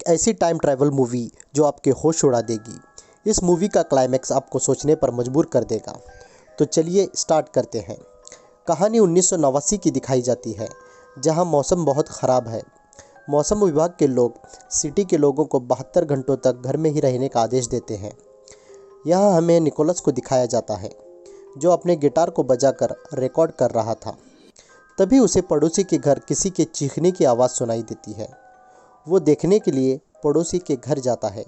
ऐसी time travel movie जो आपके होश उड़ा देगी। इस मूवी का क्लाइमैक्स आपको सोचने पर मजबूर कर देगा। तो चलिए स्टार्ट करते हैं। कहानी 1989 की दिखाई जाती है, जहां मौसम बहुत ख़राब है। मौसम विभाग के लोग सिटी के लोगों को 72 घंटों तक घर में ही रहने का आदेश देते हैं। यहाँ हमें निकोलस को दिखाया जाता है, जो अपने गिटार को बजाकर रिकॉर्ड कर रहा था। तभी उसे पड़ोसी के घर किसी के चीखने की आवाज़ सुनाई देती है। वो देखने के लिए पड़ोसी के घर जाता है।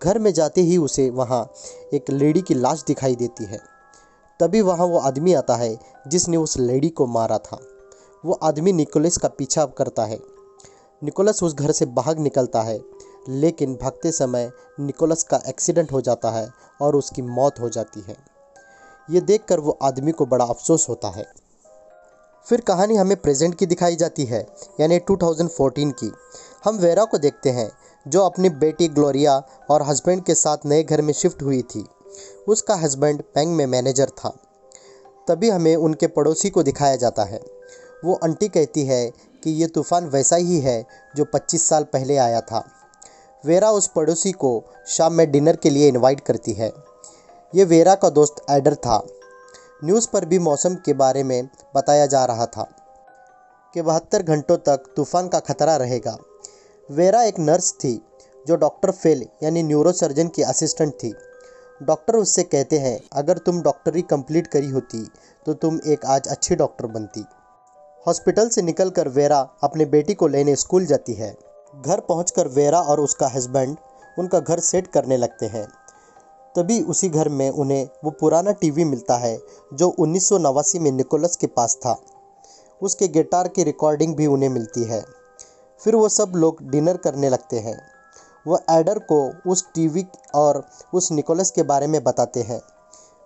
घर में जाते ही उसे वहाँ एक लेडी की लाश दिखाई देती है। तभी वहाँ वो आदमी आता है जिसने उस लेडी को मारा था। वो आदमी निकोलस का पीछा करता है। निकोलस उस घर से बाहर निकलता है, लेकिन भागते समय निकोलस का एक्सीडेंट हो जाता है और उसकी मौत हो जाती है। ये देखकर वो आदमी को बड़ा अफसोस होता है। फिर कहानी हमें प्रेजेंट की दिखाई जाती है, यानी 2014 की। हम वेरा को देखते हैं, जो अपनी बेटी ग्लोरिया और हस्बैंड के साथ नए घर में शिफ्ट हुई थी। उसका हस्बैंड बैंक में मैनेजर था। तभी हमें उनके पड़ोसी को दिखाया जाता है। वो आंटी कहती है कि ये तूफ़ान वैसा ही है जो 25 साल पहले आया था। वेरा उस पड़ोसी को शाम में डिनर के लिए इनवाइट करती है। ये वेरा का दोस्त एडर था। न्यूज़ पर भी मौसम के बारे में बताया जा रहा था कि 72 घंटों तक तूफ़ान का खतरा रहेगा। वेरा एक नर्स थी, जो डॉक्टर फेल यानी न्यूरोसर्जन की असिस्टेंट थी। डॉक्टर उससे कहते हैं, अगर तुम डॉक्टरी कंप्लीट करी होती तो तुम एक आज अच्छी डॉक्टर बनती। हॉस्पिटल से निकलकर वेरा अपने बेटी को लेने स्कूल जाती है। घर पहुंचकर वेरा और उसका हस्बैंड उनका घर सेट करने लगते हैं। तभी उसी घर में उन्हें वो पुराना टीवी मिलता है जो 1989 में निकोलस के पास था। उसके गिटार की रिकॉर्डिंग भी उन्हें मिलती है। फिर वो सब लोग डिनर करने लगते हैं। वो एडर को उस टीवी और उस निकोलस के बारे में बताते हैं।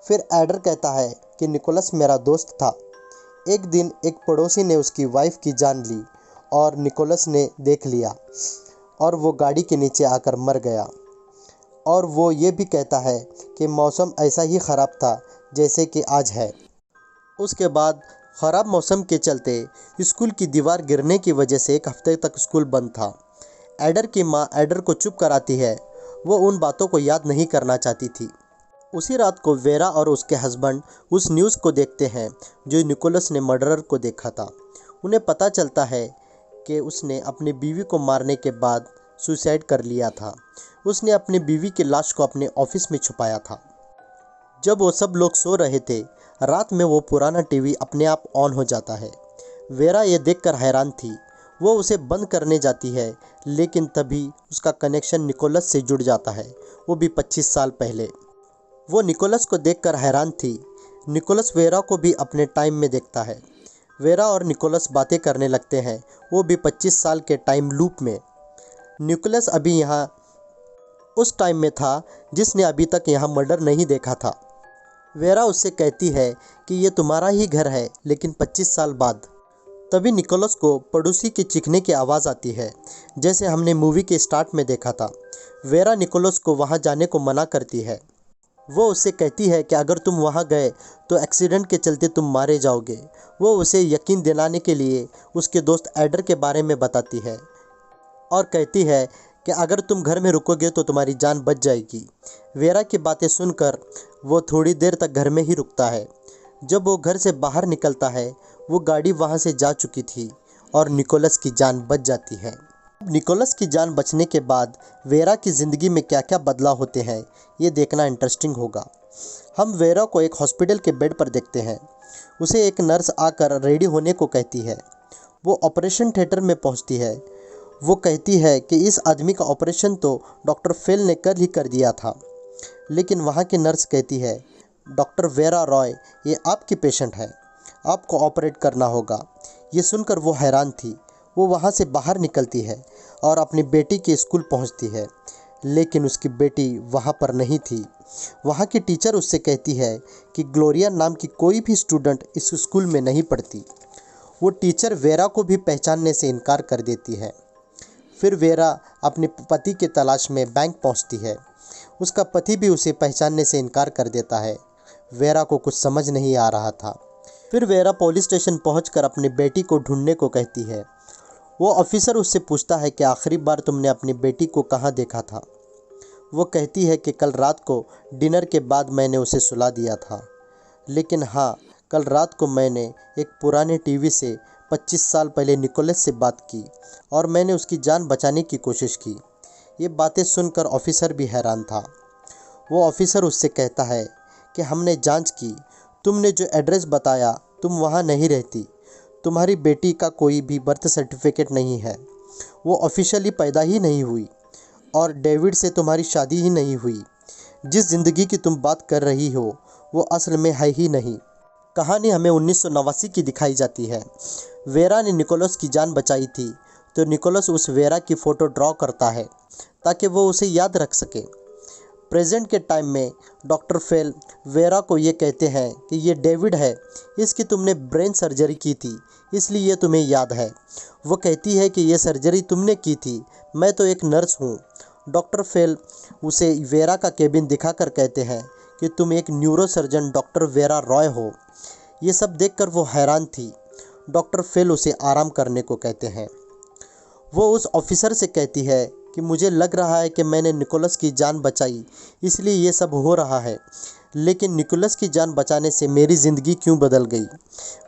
फिर एडर कहता है कि निकोलस मेरा दोस्त था। एक दिन एक पड़ोसी ने उसकी वाइफ की जान ली और निकोलस ने देख लिया और वो गाड़ी के नीचे आकर मर गया। और वो ये भी कहता है कि मौसम ऐसा ही ख़राब था जैसे कि आज है। उसके बाद ख़राब मौसम के चलते स्कूल की दीवार गिरने की वजह से एक हफ्ते तक स्कूल बंद था। एडर की माँ एडर को चुप कराती है। वो उन बातों को याद नहीं करना चाहती थी। उसी रात को वेरा और उसके हस्बैंड उस न्यूज़ को देखते हैं जो निकोलस ने मर्डरर को देखा था। उन्हें पता चलता है कि उसने अपनी बीवी को मारने के बाद सुसाइड कर लिया था। उसने अपनी बीवी की लाश को अपने ऑफिस में छुपाया था। जब वो सब लोग सो रहे थे, रात में वो पुराना टीवी अपने आप ऑन हो जाता है। वेरा ये देखकर हैरान थी। वो उसे बंद करने जाती है, लेकिन तभी उसका कनेक्शन निकोलस से जुड़ जाता है, वो भी 25 साल पहले। वो निकोलस को देखकर हैरान थी। निकोलस वेरा को भी अपने टाइम में देखता है। वेरा और निकोलस बातें करने लगते हैं, वो भी 25 साल के टाइम लूप में। निकोलस अभी यहाँ उस टाइम में था जिसने अभी तक यहाँ मर्डर नहीं देखा था। वेरा उससे कहती है कि ये तुम्हारा ही घर है, लेकिन 25 साल बाद। तभी निकोलस को पड़ोसी के चीखने की आवाज़ आती है, जैसे हमने मूवी के स्टार्ट में देखा था। वेरा निकोलस को वहाँ जाने को मना करती है। वो उससे कहती है कि अगर तुम वहाँ गए तो एक्सीडेंट के चलते तुम मारे जाओगे। वो उसे यकीन दिलाने के लिए उसके दोस्त एडर के बारे में बताती है और कहती है कि अगर तुम घर में रुकोगे तो तुम्हारी जान बच जाएगी। वेरा की बातें सुनकर वो थोड़ी देर तक घर में ही रुकता है। जब वो घर से बाहर निकलता है, वो गाड़ी वहाँ से जा चुकी थी और निकोलस की जान बच जाती है। निकोलस की जान बचने के बाद वेरा की ज़िंदगी में क्या क्या बदलाव होते हैं, ये देखना इंटरेस्टिंग होगा। हम वेरा को एक हॉस्पिटल के बेड पर देखते हैं। उसे एक नर्स आकर रेडी होने को कहती है। वो ऑपरेशन थिएटर में पहुंचती है। वो कहती है कि इस आदमी का ऑपरेशन तो डॉक्टर फेल ने कर ही कर दिया था। लेकिन वहाँ की नर्स कहती है, डॉक्टर वेरा रॉय, ये आपकी पेशेंट है, आपको ऑपरेट करना होगा। ये सुनकर वो हैरान थी। वो वहाँ से बाहर निकलती है और अपनी बेटी के स्कूल पहुँचती है, लेकिन उसकी बेटी वहाँ पर नहीं थी। वहाँ की टीचर उससे कहती है कि ग्लोरिया नाम की कोई भी स्टूडेंट इस स्कूल में नहीं पढ़ती। वो टीचर वेरा को भी पहचानने से इनकार कर देती है। फिर वेरा अपने पति के तलाश में बैंक पहुंचती है। उसका पति भी उसे पहचानने से इनकार कर देता है। वेरा को कुछ समझ नहीं आ रहा था। फिर वेरा पुलिस स्टेशन पहुंचकर अपनी बेटी को ढूंढने को कहती है। वो ऑफिसर उससे पूछता है कि आखिरी बार तुमने अपनी बेटी को कहाँ देखा था। वो कहती है कि कल रात को डिनर के बाद मैंने उसे सुला दिया था। लेकिन हाँ, कल रात को मैंने एक पुराने टीवी से 25 साल पहले निकोलस से बात की और मैंने उसकी जान बचाने की कोशिश की। ये बातें सुनकर ऑफिसर भी हैरान था। वो ऑफिसर उससे कहता है कि हमने जांच की, तुमने जो एड्रेस बताया तुम वहाँ नहीं रहती। तुम्हारी बेटी का कोई भी बर्थ सर्टिफिकेट नहीं है, वो ऑफिशियली पैदा ही नहीं हुई और डेविड से तुम्हारी शादी ही नहीं हुई। जिस ज़िंदगी की तुम बात कर रही हो वो असल में है ही नहीं। कहानी हमें 1989 की दिखाई जाती है। वेरा ने निकोलस की जान बचाई थी तो निकोलस उस वेरा की फ़ोटो ड्रॉ करता है ताकि वो उसे याद रख सके। प्रेजेंट के टाइम में डॉक्टर फेल वेरा को ये कहते हैं कि ये डेविड है, इसकी तुमने ब्रेन सर्जरी की थी इसलिए ये तुम्हें याद है। वो कहती है कि ये सर्जरी तुमने की थी, मैं तो एक नर्स हूँ। डॉक्टर फेल उसे वेरा का केबिन दिखाकर कहते हैं कि तुम एक neuro surgeon doctor vera Roy हो। ये सब देखकर वो हैरान थी। डॉक्टर फेल उसे आराम करने को कहते हैं। वो उस ऑफिसर से कहती है कि मुझे लग रहा है कि मैंने निकोलस की जान बचाई इसलिए ये सब हो रहा है, लेकिन निकोलस की जान बचाने से मेरी ज़िंदगी क्यों बदल गई।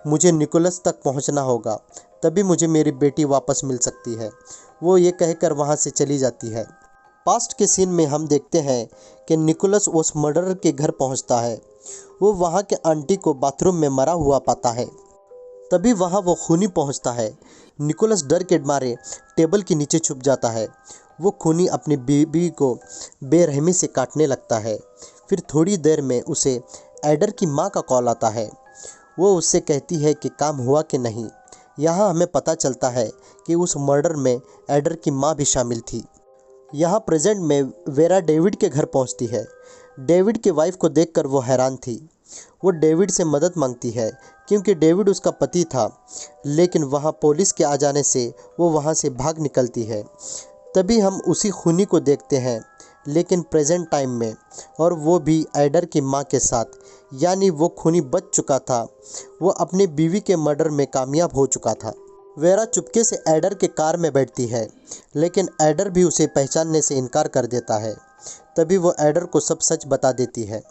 मुझे निकोलस तक पहुंचना होगा, तभी मुझे मेरी बेटी वापस मिल सकती है। वो ये कहकर वहां से चली जाती है। पास्ट के सीन में हम देखते हैं कि निकोलस उस मर्डरर के घर पहुंचता है। वो वहां के आंटी को बाथरूम में मरा हुआ पाता है। तभी वहां वो खूनी पहुंचता है। निकोलस डर के मारे टेबल के नीचे छुप जाता है। वो खूनी अपनी बीवी को बेरहमी से काटने लगता है। फिर थोड़ी देर में उसे एडर की माँ का कॉल आता है। वो उससे कहती है कि काम हुआ कि नहीं। यहाँ हमें पता चलता है कि उस मर्डर में एडर की माँ भी शामिल थी। यहाँ प्रेजेंट में वेरा डेविड के घर पहुँचती है। डेविड के वाइफ को देखकर वो हैरान थी। वो डेविड से मदद मांगती है क्योंकि डेविड उसका पति था, लेकिन वहाँ पुलिस के आ जाने से वो वहाँ से भाग निकलती है। तभी हम उसी खूनी को देखते हैं, लेकिन प्रेजेंट टाइम में, और वो भी एडर की माँ के साथ। यानी वो खूनी बच चुका था। वो अपनी बीवी के मर्डर में कामयाब हो चुका था। वेरा चुपके से एडर के कार में बैठती है, लेकिन एडर भी उसे पहचानने से इनकार कर देता है। तभी वो एडर को सब सच बता देती है।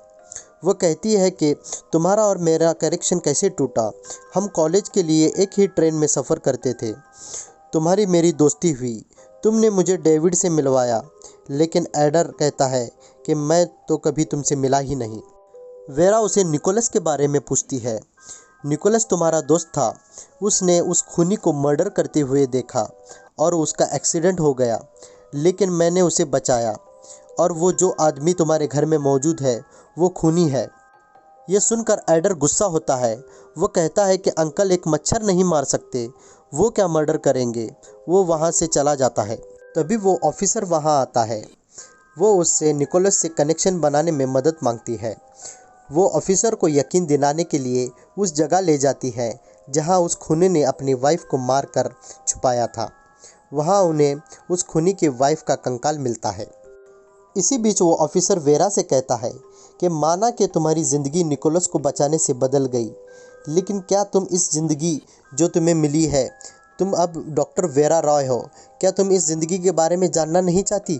वो कहती है कि तुम्हारा और मेरा कनेक्शन कैसे टूटा। हम कॉलेज के लिए एक ही ट्रेन में सफ़र करते थे। तुम्हारी मेरी दोस्ती हुई, तुमने मुझे डेविड से मिलवाया। लेकिन एडर कहता है कि मैं तो कभी तुमसे मिला ही नहीं। वेरा उसे निकोलस के बारे में पूछती है। निकोलस तुम्हारा दोस्त था, उसने उस खूनी को मर्डर करते हुए देखा और उसका एक्सीडेंट हो गया, लेकिन मैंने उसे बचाया। और वो जो आदमी तुम्हारे घर में मौजूद है वो खूनी है। ये सुनकर एडर गुस्सा होता है। वो कहता है कि अंकल एक मच्छर नहीं मार सकते, वो क्या मर्डर करेंगे। वो वहाँ से चला जाता है। तभी वो ऑफिसर वहाँ आता है। वो उससे निकोलस से कनेक्शन बनाने में मदद मांगती है। वो ऑफिसर को यकीन दिलाने के लिए उस जगह ले जाती है जहाँ उस खूनी ने अपनी वाइफ को मार कर छुपाया था। वहाँ उन्हें उस खूनी की वाइफ का कंकाल मिलता है। इसी बीच वो ऑफिसर वेरा से कहता है कि माना कि तुम्हारी ज़िंदगी निकोलस को बचाने से बदल गई, लेकिन क्या तुम इस ज़िंदगी जो तुम्हें मिली है, तुम अब डॉक्टर वेरा रॉय हो, क्या तुम इस ज़िंदगी के बारे में जानना नहीं चाहती।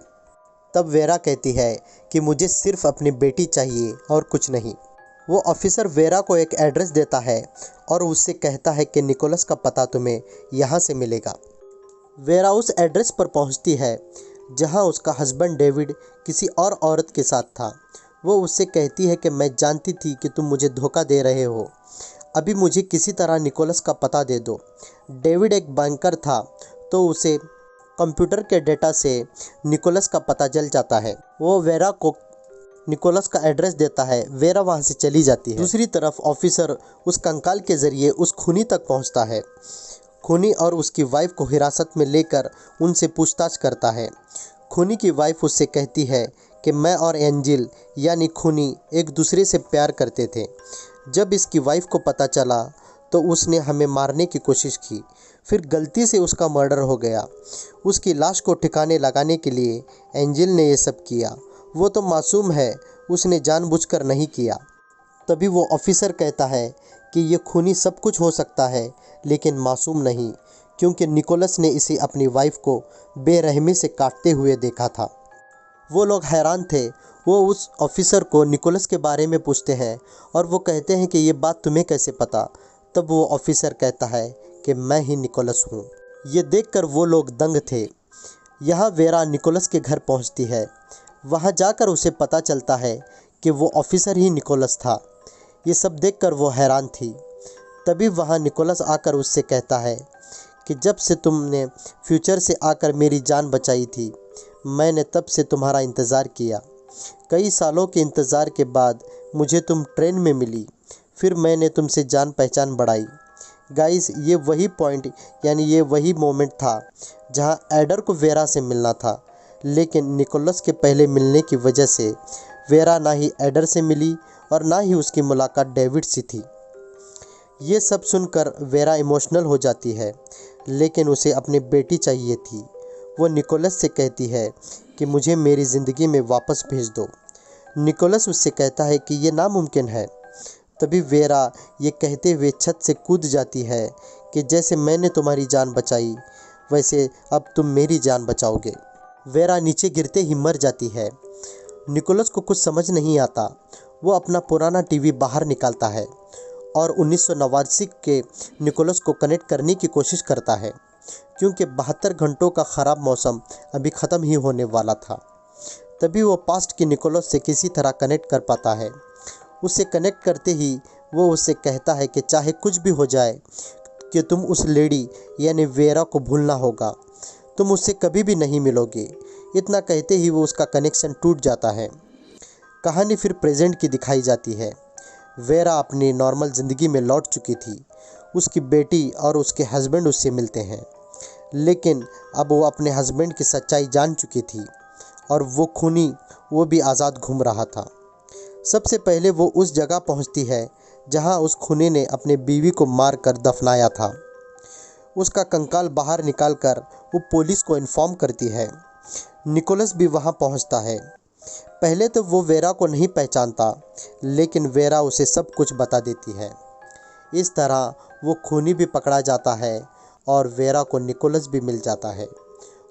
तब वेरा कहती है कि मुझे सिर्फ अपनी बेटी चाहिए और कुछ नहीं। वो ऑफिसर वेरा को एक एड्रेस देता है और उससे कहता है कि निकोलस का पता तुम्हें यहाँ से मिलेगा। वेरा उस एड्रेस पर पहुँचती है जहाँ उसका हस्बैंड डेविड किसी और औरत के साथ था। वो उससे कहती है कि मैं जानती थी कि तुम मुझे धोखा दे रहे हो, अभी मुझे किसी तरह निकोलस का पता दे दो। डेविड एक बैंकर था तो उसे कंप्यूटर के डेटा से निकोलस का पता चल जाता है। वो वेरा को निकोलस का एड्रेस देता है। वेरा वहाँ से चली जाती है। दूसरी तरफ ऑफिसर उस कंकाल के ज़रिए उस खूनी तक पहुँचता है। खूनी और उसकी वाइफ को हिरासत में लेकर उनसे पूछताछ करता है। खूनी की वाइफ उससे कहती है कि मैं और एंजिल यानी खूनी एक दूसरे से प्यार करते थे। जब इसकी वाइफ को पता चला तो उसने हमें मारने की कोशिश की, फिर गलती से उसका मर्डर हो गया। उसकी लाश को ठिकाने लगाने के लिए एंजिल ने ये सब किया। वो तो मासूम है, उसने जानबूझकर नहीं किया। तभी वो ऑफिसर कहता है कि ये खूनी सब कुछ हो सकता है लेकिन मासूम नहीं, क्योंकि निकोलस ने इसे अपनी वाइफ को बेरहमी से काटते हुए देखा था। वो लोग हैरान थे। वो उस ऑफिसर को निकोलस के बारे में पूछते हैं और वो कहते हैं कि ये बात तुम्हें कैसे पता। तब वो ऑफिसर कहता है कि मैं ही निकोलस हूँ। ये देखकर वो लोग दंग थे। यहाँ वेरा निकोलस के घर पहुँचती है। वहाँ जाकर उसे पता चलता है कि वो ऑफिसर ही निकोलस था। ये सब देखकर वो हैरान थी। तभी वहाँ निकोलस आकर उससे कहता है कि जब से तुमने फ्यूचर से आकर मेरी जान बचाई थी, मैंने तब से तुम्हारा इंतज़ार किया। कई सालों के इंतज़ार के बाद मुझे तुम ट्रेन में मिली, फिर मैंने तुमसे जान पहचान बढ़ाई। गाइस, ये वही पॉइंट यानी ये वही मोमेंट था जहाँ एडर को वेरा से मिलना था, लेकिन निकोलस के पहले मिलने की वजह से वेरा ना ही एडर से मिली और ना ही उसकी मुलाकात डेविड से थी। ये सब सुनकर वेरा इमोशनल हो जाती है, लेकिन उसे अपनी बेटी चाहिए थी। वो निकोलस से कहती है कि मुझे मेरी ज़िंदगी में वापस भेज दो। निकोलस उससे कहता है कि ये नामुमकिन है। तभी वेरा ये कहते हुए छत से कूद जाती है कि जैसे मैंने तुम्हारी जान बचाई, वैसे अब तुम मेरी जान बचाओगे। वेरा नीचे गिरते ही मर जाती है। निकोलस को कुछ समझ नहीं आता। वो अपना पुराना टीवी बाहर निकालता है और 1989 के निकोलस को कनेक्ट करने की कोशिश करता है, क्योंकि 72 घंटों का ख़राब मौसम अभी ख़त्म ही होने वाला था। तभी वो पास्ट के निकोलस से किसी तरह कनेक्ट कर पाता है। उससे कनेक्ट करते ही वो उससे कहता है कि चाहे कुछ भी हो जाए, कि तुम उस लेडी यानी वेरा को भूलना होगा, तुम उससे कभी भी नहीं मिलोगे। इतना कहते ही वो उसका कनेक्शन टूट जाता है। कहानी फिर प्रेजेंट की दिखाई जाती है। वेरा अपनी नॉर्मल ज़िंदगी में लौट चुकी थी। उसकी बेटी और उसके हस्बैंड उससे मिलते हैं, लेकिन अब वो अपने हस्बैंड की सच्चाई जान चुकी थी और वो खूनी वो भी आज़ाद घूम रहा था। सबसे पहले वो उस जगह पहुंचती है जहां उस खूनी ने अपने बीवी को मारकर दफनाया था। उसका कंकाल बाहर निकालकर वो पुलिस को इन्फॉर्म करती है। निकोलस भी वहां पहुंचता है। पहले तो वो वेरा को नहीं पहचानता, लेकिन वेरा उसे सब कुछ बता देती है। इस तरह वो खूनी भी पकड़ा जाता है और वेरा को निकोलस भी मिल जाता है।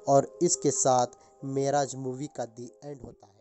और इसके साथ मेराज मूवी का दी एंड होता है।